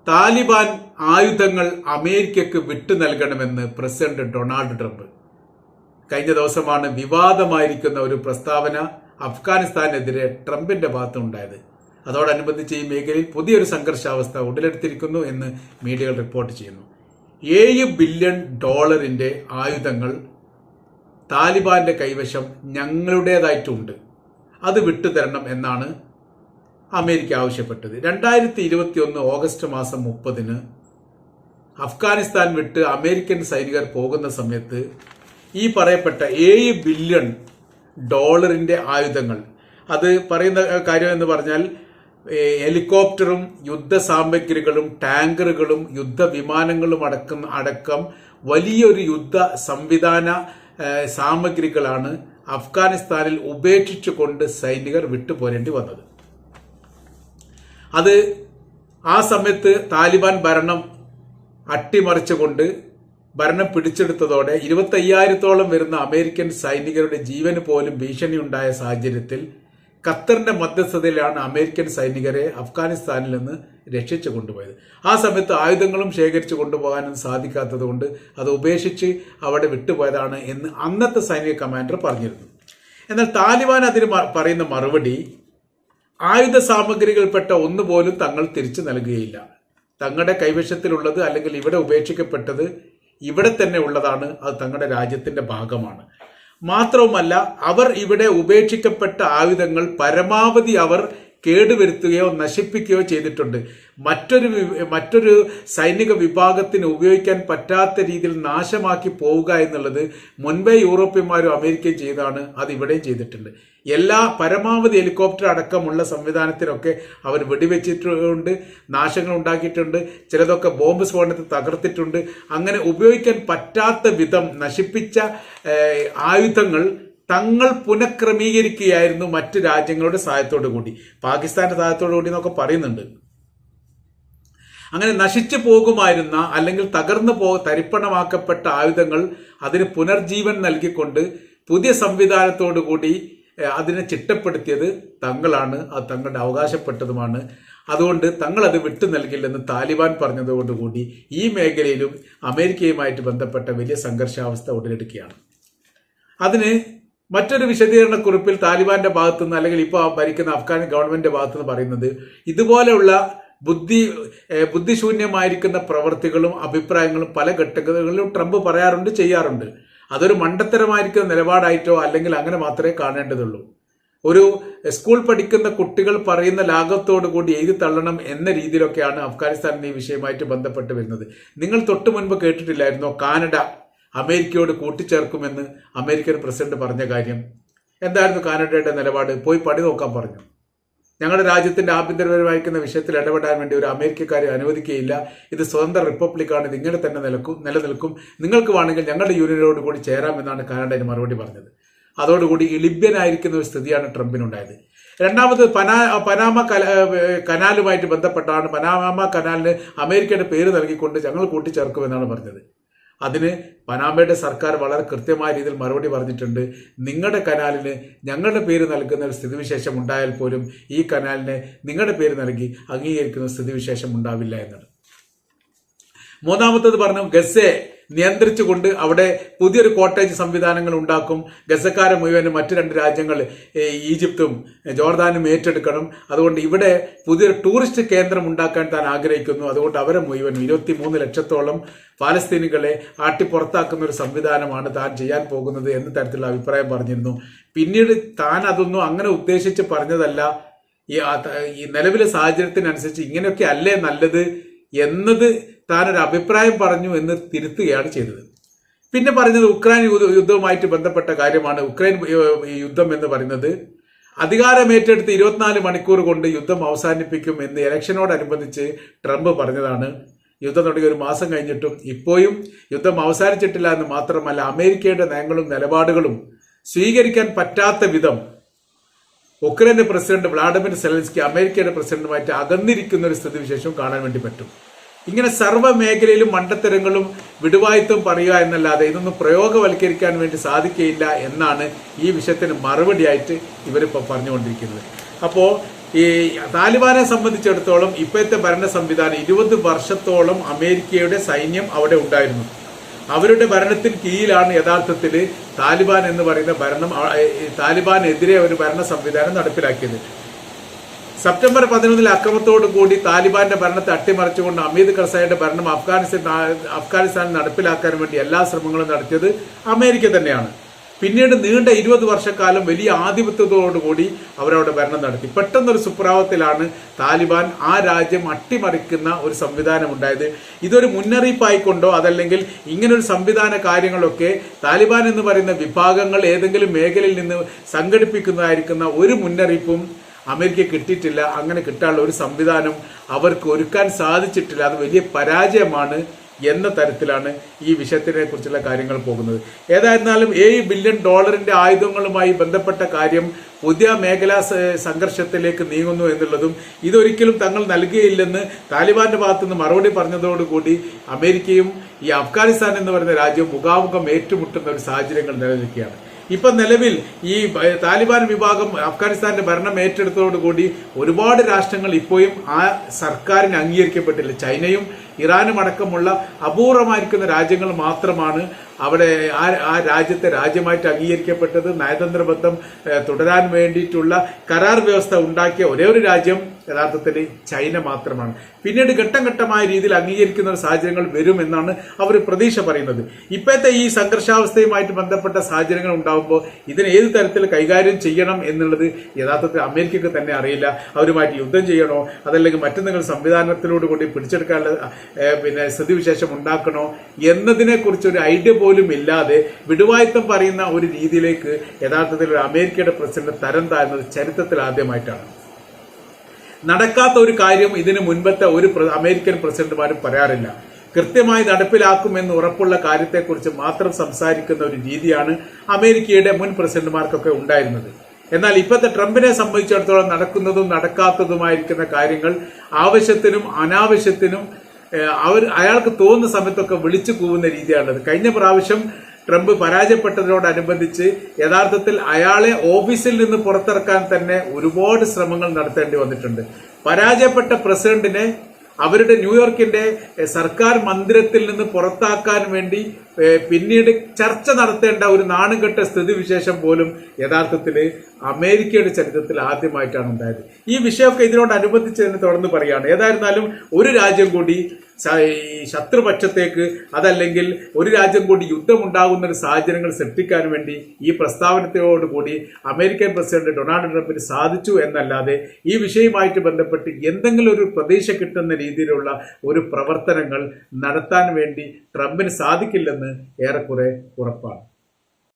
താലിബാൻ ആയുധങ്ങൾ അമേരിക്കക്ക് വിട്ടു നൽകണമെന്ന് പ്രസിഡന്റ് ഡൊണാൾഡ് ട്രംപ്. കഴിഞ്ഞ ദിവസമാണ് വിവാദമായിരിക്കുന്ന ഒരു പ്രസ്താവന അഫ്ഗാനിസ്ഥാനെതിരെ ട്രംപിന്റെ ഭാഗത്തുണ്ടായത്. അതോടനുബന്ധിച്ച് ഈ മേഖലയിൽ പുതിയൊരു സംഘർഷാവസ്ഥ ഉടലെടുത്തിരിക്കുന്നു എന്ന് മീഡിയകൾ റിപ്പോർട്ട് ചെയ്യുന്നു. $7 ബില്യൺ ആയുധങ്ങൾ താലിബാന്റെ കൈവശം ഞങ്ങളുടേതായിട്ടുണ്ട്, അത് വിട്ടുതരണം എന്നാണ് അമേരിക്ക ആവശ്യപ്പെട്ടത്. 2021 ഓഗസ്റ്റ് മാസം 30 അഫ്ഗാനിസ്ഥാൻ വിട്ട് അമേരിക്കൻ സൈനികർ പോകുന്ന സമയത്ത് ഈ പറയപ്പെട്ട $7 ബില്യൺ ആയുധങ്ങൾ, അത് പറയുന്ന കാര്യം എന്ന് പറഞ്ഞാൽ ഹെലികോപ്റ്ററും യുദ്ധസാമഗ്രികളും ടാങ്കറുകളും യുദ്ധവിമാനങ്ങളും അടക്കം വലിയൊരു യുദ്ധ സംവിധാന സാമഗ്രികളാണ് അഫ്ഗാനിസ്ഥാനിൽ ഉപേക്ഷിച്ചുകൊണ്ട് സൈനികർ വിട്ടുപോരേണ്ടി വന്നത്. അത് ആ സമയത്ത് താലിബാൻ ഭരണം അട്ടിമറിച്ചുകൊണ്ട് ഭരണം പിടിച്ചെടുത്തതോടെ 25,000-ഓളം വരുന്ന അമേരിക്കൻ സൈനികരുടെ ജീവന് പോലും ഭീഷണിയുണ്ടായ സാഹചര്യത്തിൽ ഖത്തറിന്റെ മധ്യസ്ഥതയിലാണ് അമേരിക്കൻ സൈനികരെ അഫ്ഗാനിസ്ഥാനിൽ നിന്ന് രക്ഷിച്ചു കൊണ്ടുപോയത്. ആ സമയത്ത് ആയുധങ്ങളും ശേഖരിച്ചു കൊണ്ടുപോകാനും സാധിക്കാത്തതുകൊണ്ട് അത് ഉപേക്ഷിച്ച് അവിടെ വിട്ടുപോയതാണ് എന്ന് അന്നത്തെ സൈനിക കമാൻഡർ പറഞ്ഞിരുന്നു. എന്നാൽ താലിബാൻ അതിന് പറയുന്ന മറുപടി, ആയുധ സാമഗ്രികൾപ്പെട്ട ഒന്നുപോലും തങ്ങൾ തിരിച്ചു നൽകുകയില്ല. തങ്ങളുടെ കൈവശത്തിലുള്ളത് അല്ലെങ്കിൽ ഇവിടെ ഉപേക്ഷിക്കപ്പെട്ടത് ഇവിടെ തന്നെ ഉള്ളതാണ്, അത് തങ്ങളുടെ രാജ്യത്തിന്റെ ഭാഗമാണ്. മാത്രവുമല്ല, അവർ ഇവിടെ ഉപേക്ഷിക്കപ്പെട്ട ആയുധങ്ങൾ പരമാവധി അവർ കേടുവരുത്തുകയോ നശിപ്പിക്കുകയോ ചെയ്തിട്ടുണ്ട്. മറ്റൊരു സൈനിക വിഭാഗത്തിന് ഉപയോഗിക്കാൻ പറ്റാത്ത രീതിയിൽ നാശമാക്കി പോവുക എന്നുള്ളത് മുൻപേ യൂറോപ്യന്മാരും അമേരിക്കയും ചെയ്താണ്, അത് ഇവിടെയും ചെയ്തിട്ടുണ്ട്. പരമാവധി ഹെലികോപ്റ്റർ അടക്കമുള്ള സംവിധാനത്തിനൊക്കെ അവർ വെടിവെച്ചിട്ടുണ്ട്, നാശങ്ങൾ ഉണ്ടാക്കിയിട്ടുണ്ട്, ചിലതൊക്കെ ബോംബ് സ്ഫോടനത്തിൽ തകർത്തിട്ടുണ്ട്. അങ്ങനെ ഉപയോഗിക്കാൻ പറ്റാത്ത വിധം നശിപ്പിച്ച ആയുധങ്ങൾ തങ്ങൾ പുനഃക്രമീകരിക്കുകയായിരുന്നു മറ്റ് രാജ്യങ്ങളുടെ സഹായത്തോടു കൂടി, പാകിസ്ഥാന്റെ സഹായത്തോടു കൂടി എന്നൊക്കെ പറയുന്നുണ്ട്. അങ്ങനെ നശിച്ചു പോകുമായിരുന്ന അല്ലെങ്കിൽ തരിപ്പണമാക്കപ്പെട്ട ആയുധങ്ങൾ അതിന് പുനർജീവൻ നൽകിക്കൊണ്ട് പുതിയ സംവിധാനത്തോടു കൂടി അതിനെ ചിട്ടപ്പെടുത്തിയത് തങ്ങളാണ്, അത് തങ്ങളുടെ അവകാശപ്പെട്ടതുമാണ്. അതുകൊണ്ട് തങ്ങൾ അത് വിട്ടു നൽകില്ലെന്ന് താലിബാൻ പറഞ്ഞതോടുകൂടി ഈ മേഖലയിലും അമേരിക്കയുമായിട്ട് ബന്ധപ്പെട്ട വലിയ സംഘർഷാവസ്ഥ ഉടലെടുക്കുകയാണ്. അതിന് മറ്റൊരു വിശദീകരണക്കുറിപ്പിൽ താലിബാന്റെ ഭാഗത്തുനിന്ന് അല്ലെങ്കിൽ ഇപ്പോൾ ഭരിക്കുന്ന അഫ്ഗാൻ ഗവൺമെന്റിന്റെ ഭാഗത്തുനിന്ന് പറയുന്നത്, ഇതുപോലെയുള്ള ബുദ്ധിശൂന്യമായിരിക്കുന്ന പ്രവൃത്തികളും അഭിപ്രായങ്ങളും പല ഘട്ടങ്ങളിലും ട്രംപ് പറയാറുണ്ട്, ചെയ്യാറുണ്ട്. അതൊരു മണ്ടത്തരമായിരിക്കുന്ന നിലപാടായിട്ടോ അല്ലെങ്കിൽ അങ്ങനെ മാത്രമേ കാണേണ്ടതുള്ളൂ. ഒരു സ്കൂൾ പഠിക്കുന്ന കുട്ടികൾ പറയുന്ന ലാഘവത്തോടു കൂടി എഴുതി തള്ളണം എന്ന രീതിയിലൊക്കെയാണ് അഫ്ഗാനിസ്ഥാനിന്റെ ഈ വിഷയമായിട്ട് ബന്ധപ്പെട്ട് വരുന്നത്. നിങ്ങൾ തൊട്ടു മുൻപ് കേട്ടിട്ടില്ലായിരുന്നോ കാനഡ അമേരിക്കയോട് കൂട്ടിച്ചേർക്കുമെന്ന് അമേരിക്കൻ പ്രസിഡന്റ് പറഞ്ഞ കാര്യം? എന്തായിരുന്നു കാനഡയുടെ നിലപാട്? പോയി പണി നോക്കാൻ പറഞ്ഞു. ഞങ്ങളുടെ രാജ്യത്തിന്റെ ആഭ്യന്തരപരമായിരിക്കുന്ന വിഷയത്തിൽ ഇടപെടാൻ വേണ്ടി ഒരു അമേരിക്കക്കാരെ അനുവദിക്കുകയില്ല, ഇത് സ്വതന്ത്ര റിപ്പബ്ലിക്കാണ്, ഇത് ഇങ്ങനെ തന്നെ നിലനിൽക്കും, നിങ്ങൾക്ക് വേണമെങ്കിൽ ഞങ്ങളുടെ യൂണിയനോട് കൂടി ചേരാമെന്നാണ് കാനഡയിൽ മറുപടി പറഞ്ഞത്. അതോടുകൂടി ലഭ്യനായിരിക്കുന്ന ഒരു സ്ഥിതിയാണ് ട്രംപിനുണ്ടായത്. രണ്ടാമത് പനാമ കനാലുമായിട്ട് ബന്ധപ്പെട്ടാണ് പനാമ കനാലിന് അമേരിക്കയുടെ പേര് നൽകിക്കൊണ്ട് ഞങ്ങൾ കൂട്ടിച്ചേർക്കുമെന്നാണ് പറഞ്ഞത്. അതിന് പനാമയുടെ സർക്കാർ വളരെ കൃത്യമായ രീതിയിൽ മറുപടി പറഞ്ഞിട്ടുണ്ട്, നിങ്ങളുടെ കനാലിന് ഞങ്ങളുടെ പേര് നൽകുന്ന ഒരു സ്ഥിതിവിശേഷം ഉണ്ടായാൽ പോലും ഈ കനാലിനെ നിങ്ങളുടെ പേര് നൽകി അംഗീകരിക്കുന്ന സ്ഥിതിവിശേഷം ഉണ്ടാവില്ല എന്നാണ്. മൂന്നാമത്തത് പറഞ്ഞു, ഗസയെ നിയന്ത്രിച്ചുകൊണ്ട് അവിടെ പുതിയൊരു കോട്ടേജ് സംവിധാനങ്ങൾ ഉണ്ടാക്കും, ഗസക്കാരെ മുഴുവനും മറ്റു 2 രാജ്യങ്ങൾ ഈജിപ്തും ജോർദാനും ഏറ്റെടുക്കണം, അതുകൊണ്ട് ഇവിടെ പുതിയൊരു ടൂറിസ്റ്റ് കേന്ദ്രം ഉണ്ടാക്കാൻ താൻ ആഗ്രഹിക്കുന്നു, അതുകൊണ്ട് അവരെ മുഴുവനും 23 ലക്ഷത്തോളം പാലസ്തീനികളെ ആട്ടിപ്പുറത്താക്കുന്ന ഒരു സംവിധാനമാണ് താൻ ചെയ്യാൻ പോകുന്നത് എന്ന തരത്തിലുള്ള അഭിപ്രായം പറഞ്ഞിരുന്നു. പിന്നീട് താൻ അതൊന്നും അങ്ങനെ ഉദ്ദേശിച്ച് പറഞ്ഞതല്ല, ഈ നിലവിലെ സാഹചര്യത്തിനനുസരിച്ച് ഇങ്ങനെയൊക്കെ അല്ലേ നല്ലത് എന്നത് താനൊരു അഭിപ്രായം പറഞ്ഞു എന്ന് തിരുത്തുകയാണ് ചെയ്തത്. പിന്നെ പറഞ്ഞത് ഉക്രൈൻ യുദ്ധവുമായിട്ട് ബന്ധപ്പെട്ട കാര്യമാണ്. ഉക്രൈൻ യുദ്ധം എന്ന് പറയുന്നത് അധികാരമേറ്റെടുത്ത് 24 മണിക്കൂർ കൊണ്ട് യുദ്ധം അവസാനിപ്പിക്കും എന്ന് ഇലക്ഷനോടനുബന്ധിച്ച് ട്രംപ് പറഞ്ഞതാണ്. യുദ്ധം തുടങ്ങി 1 മാസം കഴിഞ്ഞിട്ടും ഇപ്പോഴും യുദ്ധം അവസാനിച്ചിട്ടില്ല എന്ന് മാത്രമല്ല, അമേരിക്കയുടെ നയങ്ങളും നിലപാടുകളും സ്വീകരിക്കാൻ പറ്റാത്ത വിധം ഉക്രൈന്റെ പ്രസിഡന്റ് വ്ളാഡിമിർ സെലൻസ്കി അമേരിക്കയുടെ പ്രസിഡന്റുമായിട്ട് അകന്നിരിക്കുന്ന ഒരു സ്ഥിതിവിശേഷം കാണാൻ വേണ്ടി പറ്റും. ഇങ്ങനെ സർവ്വ മേഖലയിലും മണ്ടത്തരങ്ങളും വിടുവായത്വം പറയുക എന്നല്ലാതെ ഇതൊന്നും പ്രയോഗവൽക്കരിക്കാൻ വേണ്ടി സാധിക്കുകയില്ല എന്നാണ് ഈ വിഷയത്തിന് മറുപടിയായിട്ട് ഇവരിപ്പോൾ പറഞ്ഞുകൊണ്ടിരിക്കുന്നത്. അപ്പോൾ ഈ താലിബാനെ സംബന്ധിച്ചിടത്തോളം ഇപ്പോഴത്തെ ഭരണ സംവിധാനം 20 വർഷത്തോളം അമേരിക്കയുടെ സൈന്യം അവിടെ ഉണ്ടായിരുന്നു. അവരുടെ ഭരണത്തിന് കീഴിലാണ് യഥാർത്ഥത്തിൽ താലിബാൻ എന്ന് പറയുന്ന ഭരണം, താലിബാനെതിരെ ഒരു ഭരണ സംവിധാനം നടപ്പിലാക്കിയത്. സെപ്റ്റംബർ 11 അക്രമത്തോടു കൂടി താലിബാന്റെ ഭരണത്തെ അട്ടിമറിച്ചുകൊണ്ട് ഹമീദ് കർസായിയുടെ ഭരണം അഫ്ഗാനിസ്ഥാനിൽ നടപ്പിലാക്കാൻ വേണ്ടി എല്ലാ ശ്രമങ്ങളും നടത്തിയത് അമേരിക്ക തന്നെയാണ്. പിന്നീട് നീണ്ട 20 വർഷക്കാലം വലിയ ആധിപത്യത്തോടുകൂടി അവരവിടെ ഭരണം നടത്തി. പെട്ടെന്നൊരു സുപ്രഭാതത്തിലാണ് താലിബാൻ ആ രാജ്യം അട്ടിമറിക്കുന്ന ഒരു സംവിധാനം ഉണ്ടായത്. ഇതൊരു മുന്നറിയിപ്പായിക്കൊണ്ടോ അതല്ലെങ്കിൽ ഇങ്ങനൊരു സംവിധാന കാര്യങ്ങളൊക്കെ താലിബാൻ എന്ന് പറയുന്ന വിഭാഗങ്ങൾ ഏതെങ്കിലും മേഖലയിൽ നിന്ന് സംഘടിപ്പിക്കുന്നതായിരിക്കുന്ന ഒരു മുന്നറിയിപ്പും അമേരിക്ക കിട്ടിയിട്ടില്ല. അങ്ങനെ കിട്ടാനുള്ള ഒരു സംവിധാനം അവർക്ക് ഒരുക്കാൻ സാധിച്ചിട്ടില്ല. അത് വലിയ പരാജയമാണ് എന്ന തരത്തിലാണ് ഈ വിഷയത്തിനെ കുറിച്ചുള്ള കാര്യങ്ങൾ പോകുന്നത്. ഏതായിരുന്നാലും $7 ബില്യൺ ആയുധങ്ങളുമായി ബന്ധപ്പെട്ട കാര്യം പുതിയ മേഖലാ സംഘർഷത്തിലേക്ക് നീങ്ങുന്നു എന്നുള്ളതും ഇതൊരിക്കലും തങ്ങൾ നൽകുകയില്ലെന്ന് താലിബാന്റെ ഭാഗത്തുനിന്ന് മറുപടി പറഞ്ഞതോടുകൂടി അമേരിക്കയും ഈ അഫ്ഗാനിസ്ഥാൻ എന്ന് പറയുന്ന രാജ്യവും മുഖാമുഖം ഏറ്റുമുട്ടുന്ന ഒരു സാഹചര്യങ്ങൾ നിലനിൽക്കുകയാണ്. ഇപ്പൊ നിലവിൽ ഈ താലിബാൻ വിഭാഗം അഫ്ഗാനിസ്ഥാന്റെ ഭരണം ഏറ്റെടുത്തതോടുകൂടി ഒരുപാട് രാഷ്ട്രങ്ങൾ ഇപ്പോഴും ആ സർക്കാരിന് അംഗീകരിക്കപ്പെട്ടില്ല. ചൈനയും ഇറാനും അടക്കമുള്ള അപൂർവമായിരിക്കുന്ന രാജ്യങ്ങൾ മാത്രമാണ് അവിടെ ആ രാജ്യത്തെ രാജ്യമായിട്ട് അംഗീകരിക്കപ്പെട്ടത്. നയതന്ത്ര ബന്ധം തുടരാൻ വേണ്ടിയിട്ടുള്ള കരാർ വ്യവസ്ഥ ഉണ്ടാക്കിയ ഒരേ ഒരു രാജ്യം യഥാർത്ഥത്തിൽ ചൈന മാത്രമാണ്. പിന്നീട് ഘട്ടം ഘട്ടമായ രീതിയിൽ അംഗീകരിക്കുന്ന സാഹചര്യങ്ങൾ വരുമെന്നാണ് അവർ പ്രതീക്ഷ പറയുന്നത്. ഇപ്പോഴത്തെ ഈ സംഘർഷാവസ്ഥയുമായിട്ട് ബന്ധപ്പെട്ട സാഹചര്യങ്ങൾ ഉണ്ടാകുമ്പോൾ ഇതിനെ ഏത് തരത്തിൽ കൈകാര്യം ചെയ്യണം എന്നുള്ളത് യഥാർത്ഥത്തിൽ അമേരിക്കക്ക് തന്നെ അറിയില്ല. അവരുമായിട്ട് യുദ്ധം ചെയ്യണോ അതല്ലെങ്കിൽ മറ്റെന്തെങ്കിലും സംവിധാനത്തിലൂടെ കൂടി പിടിച്ചെടുക്കാനുള്ള സ്ഥിതിവിശേഷം ഉണ്ടാക്കണോ എന്നതിനെ കുറിച്ച് ഒരു ഐഡിയ പോലും ഇല്ലാതെ വിടുവായുത്തം പറയുന്ന ഒരു രീതിയിലേക്ക് യഥാർത്ഥത്തിൽ അമേരിക്കയുടെ പ്രസിഡന്റ് തരം താഴ്ന്നത് ചരിത്രത്തിൽ ആദ്യമായിട്ടാണ്. നടക്കാത്ത ഒരു കാര്യം ഇതിനു മുൻപത്തെ ഒരു അമേരിക്കൻ പ്രസിഡന്റുമാരും പറയാറില്ല. കൃത്യമായി നടപ്പിലാക്കുമെന്ന് ഉറപ്പുള്ള കാര്യത്തെക്കുറിച്ച് മാത്രം സംസാരിക്കുന്ന ഒരു രീതിയാണ് അമേരിക്കയുടെ മുൻ പ്രസിഡന്റുമാർക്കൊക്കെ ഉണ്ടായിരുന്നത്. എന്നാൽ ഇപ്പോഴത്തെ ട്രംപിനെ സംബന്ധിച്ചിടത്തോളം നടക്കുന്നതും നടക്കാത്തതുമായിരിക്കുന്ന കാര്യങ്ങൾ ആവശ്യത്തിനും അനാവശ്യത്തിനും അയാൾക്ക് തോന്നുന്ന സമയത്തൊക്കെ വിളിച്ചു കൂവുന്ന രീതിയാണുള്ളത്. കഴിഞ്ഞ പ്രാവശ്യം ട്രംപ് പരാജയപ്പെട്ടതിനോടനുബന്ധിച്ച് യഥാർത്ഥത്തിൽ അയാളെ ഓഫീസിൽ നിന്ന് പുറത്തിറക്കാൻ തന്നെ ഒരുപാട് ശ്രമങ്ങൾ നടത്തേണ്ടി വന്നിട്ടുണ്ട്. പരാജയപ്പെട്ട പ്രസിഡന്റിനെ അവരുടെ ന്യൂയോർക്കിന്റെ സർക്കാർ മന്ദിരത്തിൽ നിന്ന് പുറത്താക്കാൻ വേണ്ടി പിന്നീട് ചർച്ച നടത്തേണ്ട ഒരു നാണുകെട്ട സ്ഥിതിവിശേഷം പോലും യഥാർത്ഥത്തിൽ അമേരിക്കയുടെ ചരിത്രത്തിൽ ആദ്യമായിട്ടാണ് ഉണ്ടായത്. ഈ വിഷയമൊക്കെ ഇതിനോടനുബന്ധിച്ച് തന്നെ തുടർന്ന് പറയുകയാണ്. ഏതായിരുന്നാലും ഒരു രാജ്യം കൂടി ശത്രുപക്ഷത്തേക്ക് അതല്ലെങ്കിൽ ഒരു രാജ്യം കൂടി യുദ്ധമുണ്ടാകുന്ന ഒരു സാഹചര്യങ്ങൾ സൃഷ്ടിക്കാൻ വേണ്ടി ഈ പ്രസ്താവനയോടുകൂടി അമേരിക്കൻ പ്രസിഡന്റ് ഡൊണാൾഡ് ട്രംപിന് സാധിച്ചു എന്നല്ലാതെ ഈ വിഷയവുമായിട്ട് ബന്ധപ്പെട്ട് എന്തെങ്കിലും ഒരു പ്രതീക്ഷ കിട്ടുന്ന രീതിയിലുള്ള ഒരു പ്രവർത്തനങ്ങൾ നടത്താൻ വേണ്ടി ട്രംപിന് സാധിക്കില്ലെന്ന് ഏറെക്കുറെ ഉറപ്പാണ്.